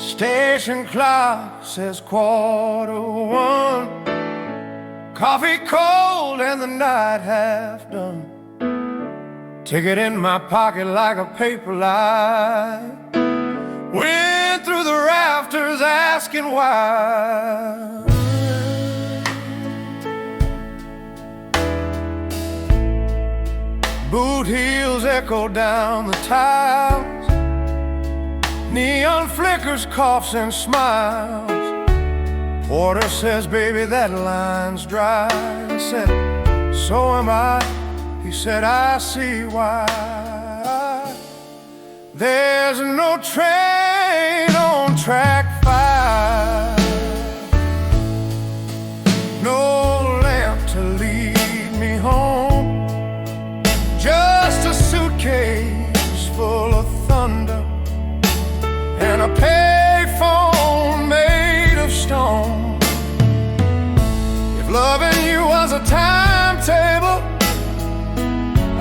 Station clock says 1:15. Coffee cold and the night half done. Ticket in my pocket like a paper light. Went through the rafters asking why. Bootheels echo down the tiles. Neon flickers, coughs and smiles. Porter says, baby, that line's dry. I said, so am I. He said, I see why. There's no train on track 5. No lamp to lead me home. Just a suitcase full of thunder and a payphone made of stone. If loving you was a timetable,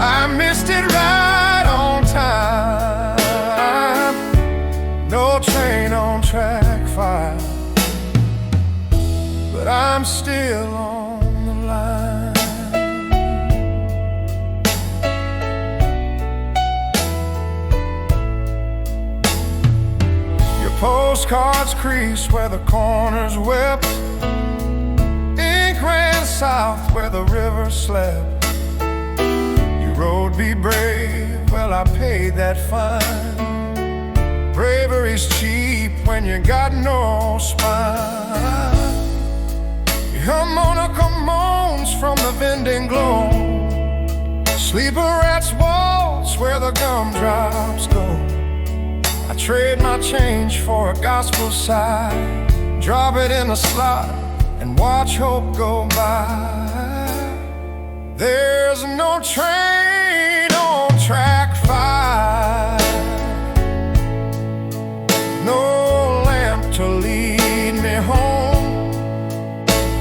I missed it right on time. No train on track 5, but I'm still on the line. Your postcards crease where the corners wept. Ink ran south where the river slept. Road, be brave, well I paid that fine. Bravery's cheap when you got no spine. Your harmonica moans from the vending globe. Sleeper rats waltz where the gumdrops go. I trade my change for a gospel sigh. Drop it in a slot and watch hope go by. There's no train on track 5. No lamp to lead me home.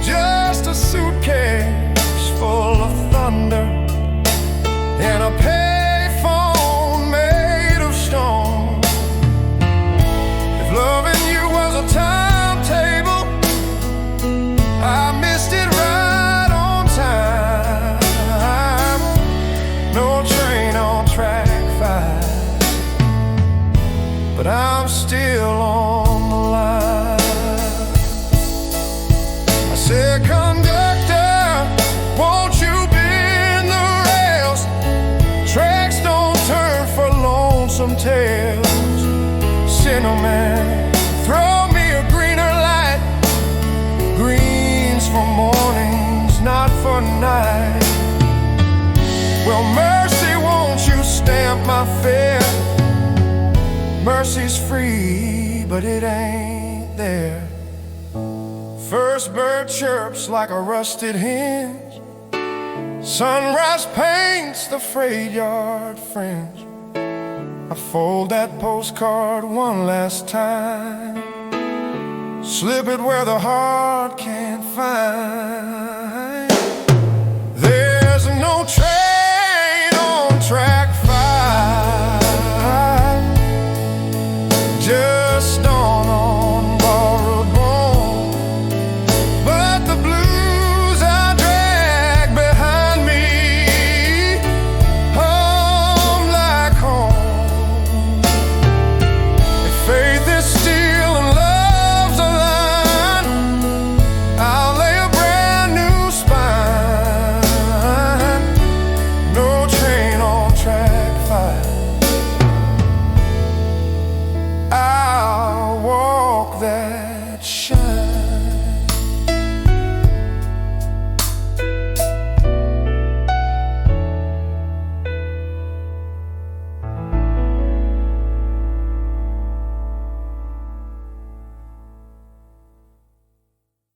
Just a suitcase full of thunder and a payphone made of stone. If loving you was a timetable, I missed it right on time. No train on track 5, but I'm still on the line. I said, conductor, won't you bend the rails? Tracks don't turn for lonesome tales. Cinnamon, throw me a greener light. Greens for mornings, not for night. Well, mercy, won't you stamp my fare? Mercy's free, but it ain't there. First bird chirps like a rusted hinge. Sunrise paints the frayed yard fringe. I fold that postcard one last time. Slip it where the heart can't find.